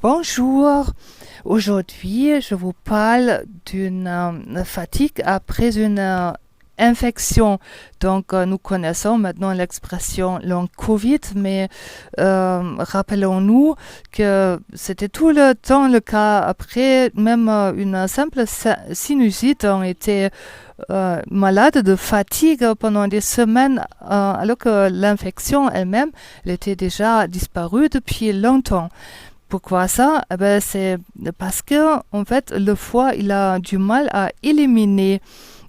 Bonjour, aujourd'hui je vous parle d'une fatigue après une infection. Donc nous connaissons maintenant l'expression long Covid, mais rappelons-nous que c'était tout le temps le cas après même une simple sinusite. On était malade de fatigue pendant des semaines alors que l'infection elle-même elle était déjà disparue depuis longtemps. Pourquoi ça? C'est parce que en fait le foie il a du mal à éliminer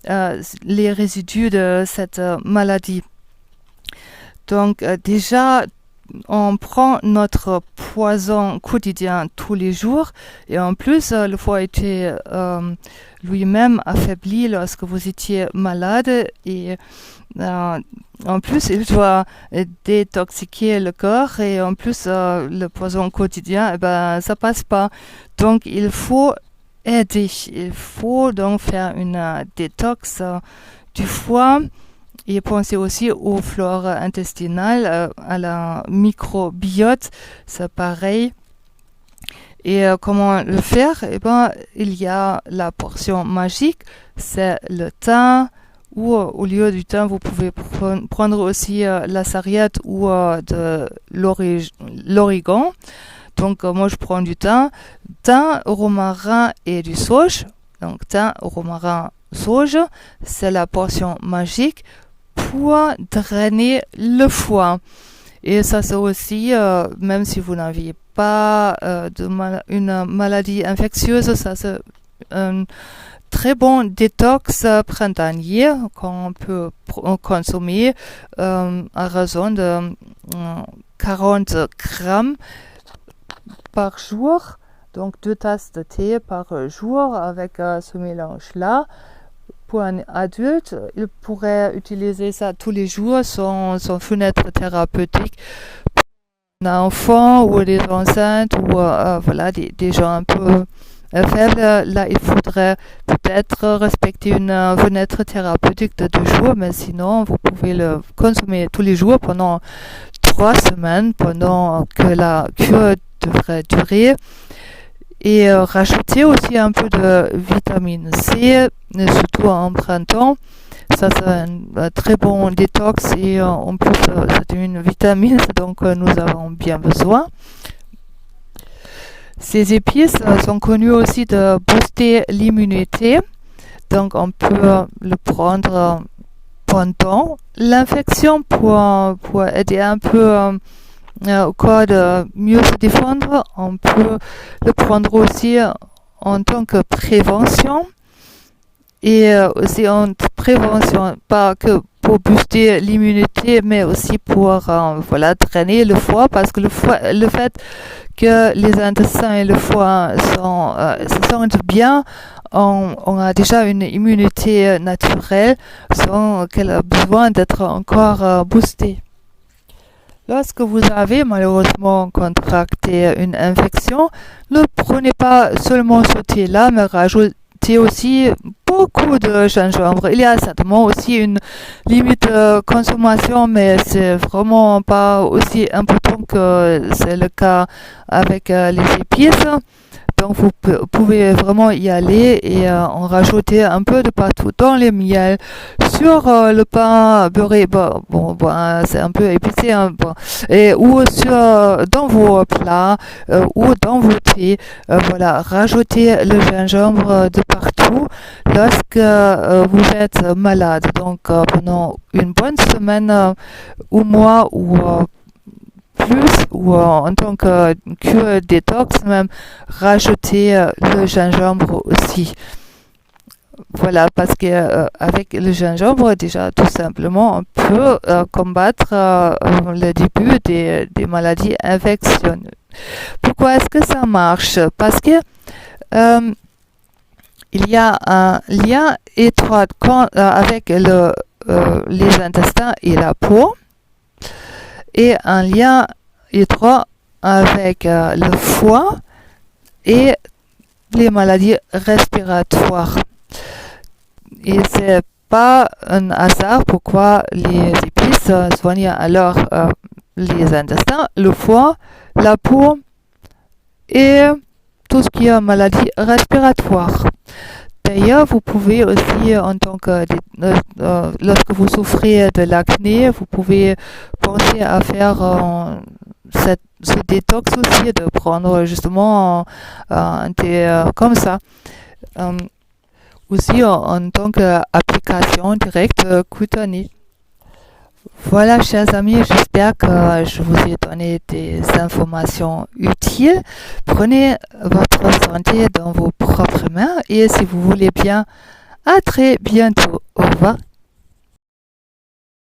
les résidus de cette maladie. Donc déjà on prend notre poison quotidien tous les jours et en plus le foie était lui-même affaibli lorsque vous étiez malade et en plus il doit détoxiquer le corps et en plus le poison quotidien ça passe pas. Donc il faut aider, il faut donc faire une détox du foie. Et pensez aussi aux flores intestinales, à la microbiote, c'est pareil. Et comment le faire? Il y a la portion magique, c'est le thym, ou au lieu du thym, vous pouvez prendre aussi la sarriette ou de l'origan. Donc moi je prends du thym, romarin et du sauge. Donc thym, romarin, sauge, c'est la portion magique pour drainer le foie. Et ça c'est aussi, même si vous n'aviez pas une maladie infectieuse, ça c'est un très bon détox printanier qu'on peut consommer à raison de 40 grammes par jour. Donc 2 tasses de thé par jour avec ce mélange-là. Pour un adulte, il pourrait utiliser ça tous les jours, son fenêtre thérapeutique. Pour un enfant ou des enceintes ou voilà, des gens un peu faibles, là il faudrait peut-être respecter une fenêtre thérapeutique de 2 jours, mais sinon vous pouvez le consommer tous les jours pendant 3 semaines, pendant que la cure devrait durer. Et rajouter aussi un peu de vitamine C, surtout en printemps. Ça c'est un très bon détox et en plus c'est une vitamine, donc nous avons bien besoin. Ces épices sont connues aussi de booster l'immunité, donc on peut le prendre pendant l'infection pour aider un peu au corps de mieux se défendre. On peut le prendre aussi en tant que prévention et aussi en prévention, pas que pour booster l'immunité, mais aussi pour drainer le foie, parce que le fait que les intestins et le foie se sentent bien, on a déjà une immunité naturelle sans qu'elle a besoin d'être encore boostée. Lorsque vous avez malheureusement contracté une infection, ne prenez pas seulement ce thé-là, mais rajoutez aussi beaucoup de gingembre. Il y a certainement aussi une limite de consommation, mais c'est vraiment pas aussi important que c'est le cas avec les épices. Donc vous pouvez vraiment y aller et en rajouter un peu de partout, dans les miels, sur le pain beurré, c'est un peu épicé, ou dans vos plats ou dans vos thés. Rajoutez le gingembre de partout lorsque vous êtes malade. Donc pendant une bonne semaine ou mois ou plus, ou en tant que cure détox même, rajouter le gingembre aussi. Voilà, parce que avec le gingembre, déjà tout simplement, on peut combattre le début des maladies infectieuses. Pourquoi est-ce que ça marche? Parce que il y a un lien étroit avec les intestins et la peau, et un lien étroit avec le foie et les maladies respiratoires. Et c'est pas un hasard pourquoi les épices soignent alors les intestins, le foie, la peau et tout ce qui est maladie respiratoire. D'ailleurs, vous pouvez aussi, lorsque vous souffrez de l'acné, vous pouvez penser à faire ce détox aussi, de prendre justement un thé comme ça. Aussi en tant qu'application directe cutanée. Voilà, chers amis, j'espère que je vous ai donné des informations utiles. Prenez votre santé dans vos propres mains et si vous voulez bien, à très bientôt. Au revoir.